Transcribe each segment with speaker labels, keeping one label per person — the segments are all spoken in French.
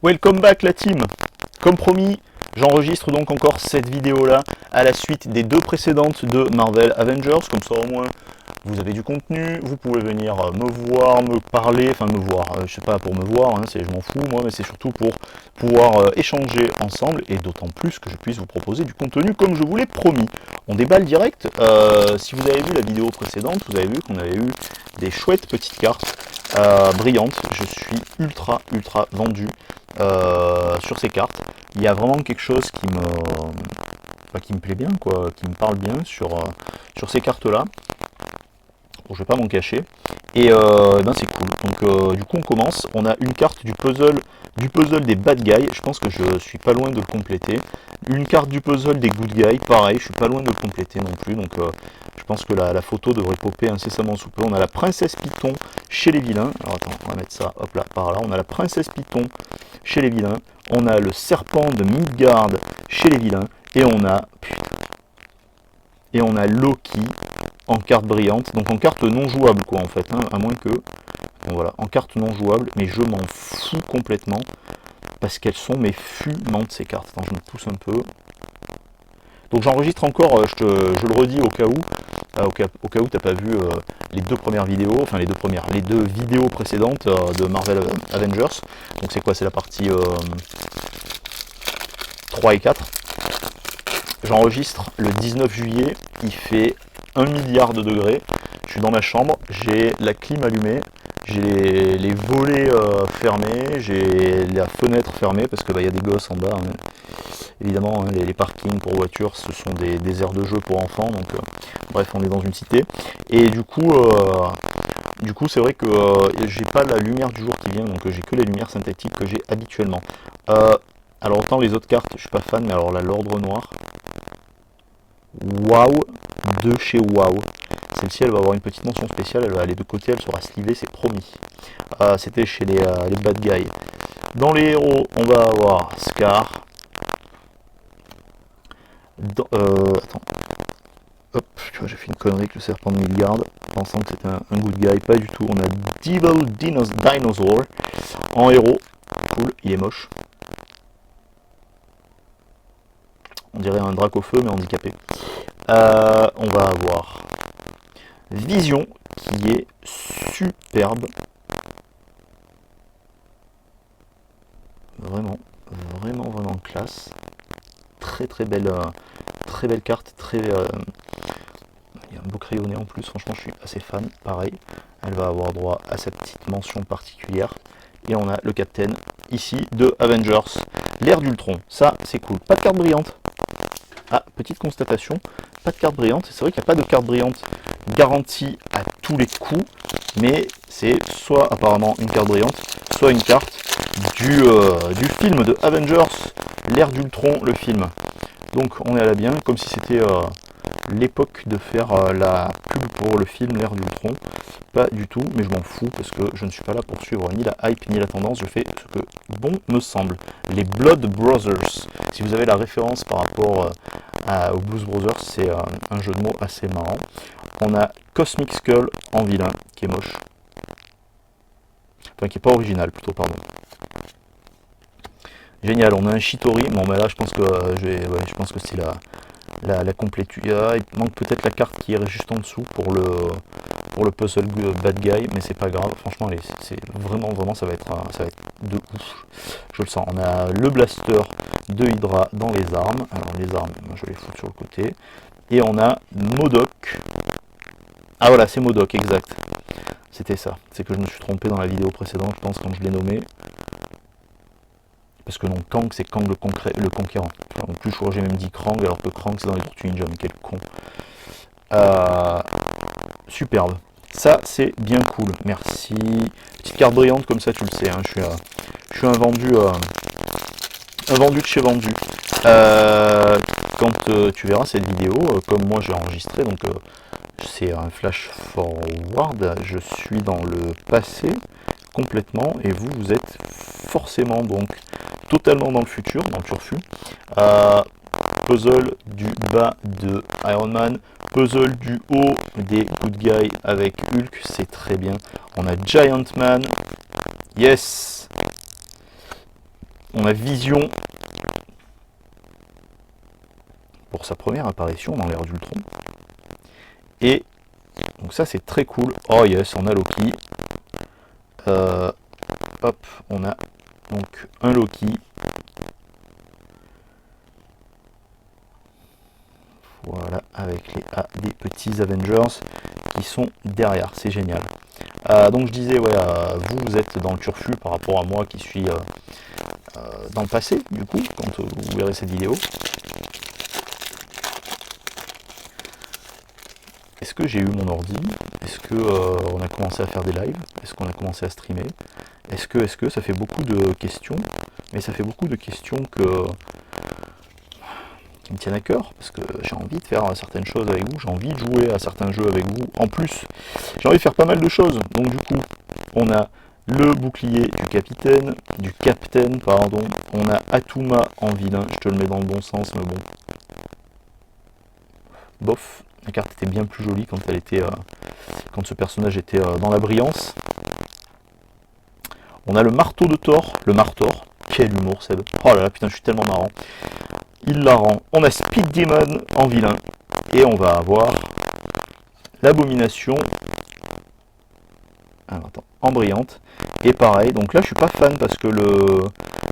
Speaker 1: Welcome back la team. Comme promis, j'enregistre donc encore cette vidéo là à la suite des deux précédentes de Marvel Avengers, comme ça au moins vous avez du contenu, vous pouvez venir me voir, me parler, enfin me voir, je sais pas pour me voir, hein, je m'en fous moi, mais c'est surtout pour pouvoir échanger ensemble, et d'autant plus que je puisse vous proposer du contenu comme je vous l'ai promis. On déballe direct. Si vous avez vu la vidéo précédente, vous avez vu qu'on avait eu des chouettes petites cartes brillantes. Je suis ultra vendu sur ces cartes. Il y a vraiment quelque chose qui me plaît bien, quoi, qui me parle bien sur ces cartes là. Bon, je vais pas m'en cacher. Et ben c'est cool. Donc du coup on commence. On a une carte du puzzle des bad guys. Je pense que je suis pas loin de le compléter. Une carte du puzzle des good guys. Pareil, je suis pas loin de le compléter non plus. Donc je pense que la photo devrait popper incessamment sous peu. On a la princesse Python chez les vilains. Alors attends, on va mettre ça hop là par là. On a la princesse Python chez les vilains. On a le serpent de Midgard chez les vilains. Et on a Loki en carte brillante, donc en carte non jouable quoi en fait, hein, à moins que, bon, voilà, en carte non jouable, mais je m'en fous complètement, parce qu'elles sont mais fumantes ces cartes. Attends, je me pousse un peu. Donc j'enregistre encore, je le redis au cas où, t'as pas vu les deux premières vidéos, enfin les deux vidéos précédentes de Marvel Avengers. Donc c'est quoi, c'est la partie 3 et 4. J'enregistre le 19 juillet, il fait 1 milliard de degrés, je suis dans ma chambre, j'ai la clim allumée, j'ai les volets fermés, j'ai la fenêtre fermée parce que y a des gosses en bas, hein. Évidemment, hein, les parkings pour voitures ce sont des aires de jeu pour enfants, donc bref, on est dans une cité. Et du coup c'est vrai que j'ai pas la lumière du jour qui vient, donc j'ai que les lumières synthétiques que j'ai habituellement. Alors autant les autres cartes je suis pas fan, mais alors là l'ordre noir, waouh, de chez waouh. Celle-ci elle va avoir une petite mention spéciale, elle va aller de côté, elle sera slivée, c'est promis. C'était chez les bad guys. Dans les héros on va avoir Scar. Attends, hop, tu vois j'ai fait une connerie avec le serpent de Midgard, pensant que c'était un good guy, pas du tout. On a Devil Dinosaur en héros, cool, il est moche. On dirait un Dracofeu mais handicapé. On va avoir Vision qui est superbe. Vraiment classe. Très belle carte. Il y a un beau crayonné en plus. Franchement, je suis assez fan. Pareil, elle va avoir droit à sa petite mention particulière. Et on a le Captain ici de Avengers, l'ère d'Ultron. Ça, c'est cool. Pas de carte brillante. Ah, petite constatation, pas de carte brillante. C'est vrai qu'il n'y a pas de carte brillante garantie à tous les coups, mais c'est soit apparemment une carte brillante, soit une carte du film de Avengers, l'ère d'Ultron, le film. Donc on est à la bien, comme si c'était l'époque de faire la pub pour le film l'ère d'Ultron. Pas du tout, mais je m'en fous parce que je ne suis pas là pour suivre ni la hype ni la tendance, je fais ce que bon me semble. Les Blood Brothers, si vous avez la référence par rapport aux Blues Brothers, c'est un jeu de mots assez marrant. On a Cosmic Skull en vilain, qui est moche. Enfin, qui n'est pas original, plutôt, pardon. Génial, on a un Shitori, bon mais là je pense que je pense que c'est la complétude. Il manque peut-être la carte qui est juste en dessous pour le puzzle bad guy, mais c'est pas grave. Franchement, c'est vraiment ça va être de ouf. Je le sens. On a le blaster de Hydra dans les armes. Alors les armes, moi je vais les foutre sur le côté. Et on a MODOK. Ah voilà, c'est MODOK, exact. C'était ça. C'est que je me suis trompé dans la vidéo précédente, je pense, quand je l'ai nommé. Parce que non, Kang c'est Kang le Conquérant. En plus, je crois que j'ai même dit Krang, alors que Krang c'est dans les Tortues Ninja, mais quel con. Superbe. Ça, c'est bien cool. Merci. Petite carte brillante, comme ça, tu le sais. Hein, je suis un vendu de chez vendu. Quand tu verras cette vidéo, comme moi j'ai enregistré, donc c'est un flash forward, je suis dans le passé complètement, et vous êtes forcément donc totalement dans le futur, dans le turfu. Puzzle du bas de Iron Man, puzzle du haut des good guys avec Hulk, c'est très bien. On a Giant Man, yes. On a Vision pour sa première apparition dans l'ère d'Ultron. Et donc ça c'est très cool. Oh yes, on a Loki. Hop, on a donc un Loki. Voilà, avec des petits Avengers qui sont derrière, c'est génial. Donc je disais, ouais, vous êtes dans le turfu par rapport à moi qui suis dans le passé, du coup, quand vous verrez cette vidéo. Est-ce que j'ai eu mon ordi? Est-ce que on a commencé à faire des lives? Est-ce qu'on a commencé à streamer? Est-ce que ça fait beaucoup de questions, mais ça fait beaucoup de questions qui me tiennent à cœur, parce que j'ai envie de faire certaines choses avec vous, j'ai envie de jouer à certains jeux avec vous. En plus, j'ai envie de faire pas mal de choses. Donc du coup, on a le bouclier du capitaine, pardon. On a Atuma en vilain, je te le mets dans le bon sens, mais bon. Bof, la carte était bien plus jolie quand elle était, quand ce personnage était dans la brillance. On a le marteau de Thor, le Martor. Quel humour, Seb. Oh là là, putain, je suis tellement marrant. Il la rend. On a Speed Demon en vilain. Et on va avoir l'abomination en brillante. Et pareil, donc là je suis pas fan parce que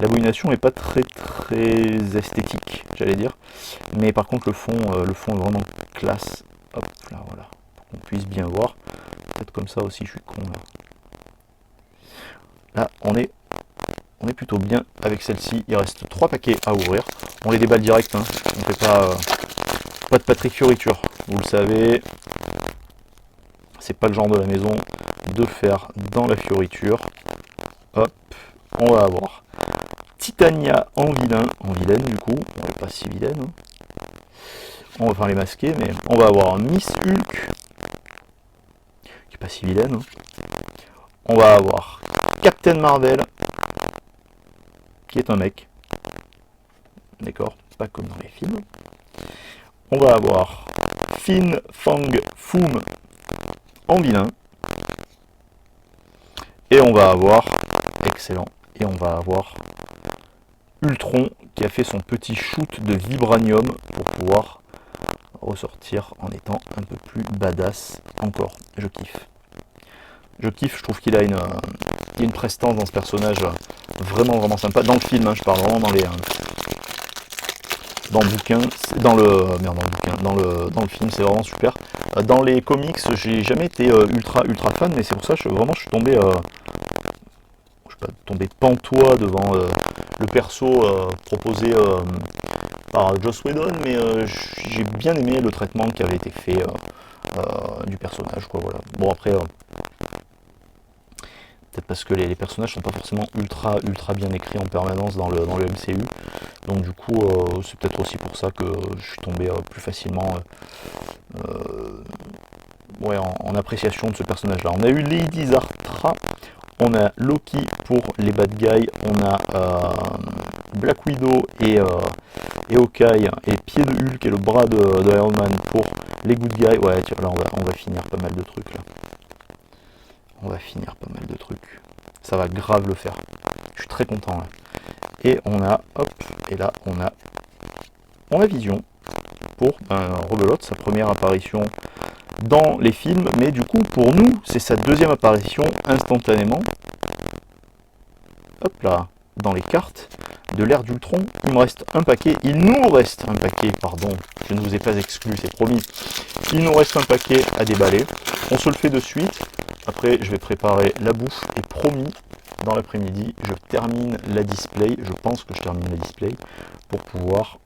Speaker 1: l'abomination n'est pas très esthétique, j'allais dire. Mais par contre le fond est vraiment classe. Hop là, voilà. Pour qu'on puisse bien voir. Peut-être comme ça aussi, je suis con là. Là, on est plutôt bien avec celle-ci. Il reste 3 paquets à ouvrir. On les déballe direct, hein. On ne fait pas de Patrick Fioriture. Vous le savez, c'est pas le genre de la maison de faire dans la fioriture. Hop, on va avoir Titania en vilaine du coup. On n'est pas si vilaine. Hein. On va faire les masquer, mais on va avoir Miss Hulk, qui est pas si vilaine. Hein. On va avoir Captain Marvel, qui est un mec. D'accord, pas comme dans les films. On va avoir Fin Fang Foom en vilain. Et on va avoir, excellent, et on va avoir Ultron qui a fait son petit shoot de vibranium pour pouvoir ressortir en étant un peu plus badass encore. Je kiffe. Je kiffe, je trouve qu'il a une prestance dans ce personnage vraiment sympa. Dans le film, hein, je parle vraiment dans le bouquin, dans le film, c'est vraiment super. Dans les comics, j'ai jamais été ultra fan, mais c'est pour ça que je suis tombé pantois devant le perso proposé par Joss Whedon, mais j'ai bien aimé le traitement qui avait été fait du personnage, quoi, voilà. Bon, après, peut-être parce que les personnages sont pas forcément ultra bien écrits en permanence dans le MCU, donc du coup c'est peut-être aussi pour ça que je suis tombé plus facilement ouais, en appréciation de ce personnage là. On a eu Lady Zartra, on a Loki pour les bad guys, on a Black Widow et Hawkeye et Pied de Hulk et le bras de Iron Man pour les good guys. Ouais, tiens, là on va finir pas mal de trucs là. On va finir pas mal de trucs. Ça va grave le faire. Je suis très content là. Et on a, hop, et là on a Vision pour rebelote, sa première apparition dans les films, mais du coup pour nous c'est sa deuxième apparition instantanément. Hop là, dans les cartes de l'ère d'Ultron, il me reste un paquet, il nous reste un paquet, pardon, je ne vous ai pas exclu, c'est promis. Il nous reste un paquet à déballer, on se le fait de suite. Après, je vais préparer la bouffe et promis, dans l'après-midi, je termine la display. Je pense que je termine la display pour pouvoir,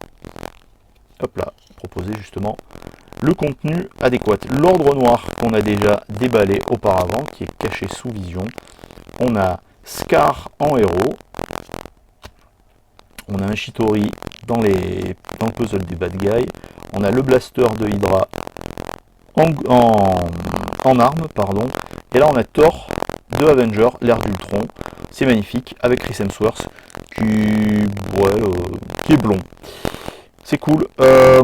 Speaker 1: hop là, proposer justement le contenu adéquat. L'ordre noir qu'on a déjà déballé auparavant, qui est caché sous Vision. On a Scar en héros. On a un Shitori dans le puzzle des bad guys. On a le blaster de Hydra en arme, pardon. Et là on a Thor de Avenger, l'ère d'Ultron. C'est magnifique, avec Chris Hemsworth qui est blond. C'est cool.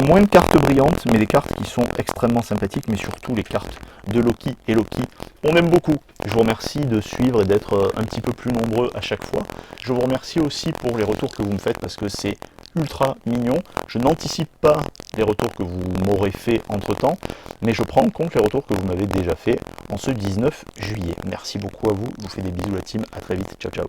Speaker 1: Moins de cartes brillantes, mais des cartes qui sont extrêmement sympathiques, mais surtout les cartes de Loki et Loki, on aime beaucoup. Je vous remercie de suivre et d'être un petit peu plus nombreux à chaque fois. Je vous remercie aussi pour les retours que vous me faites parce que c'est ultra mignon. Je n'anticipe pas les retours que vous m'aurez fait entre temps, mais je prends en compte les retours que vous m'avez déjà fait en ce 19 juillet. Merci beaucoup à vous, je vous fais des bisous la team, à très vite, ciao ciao.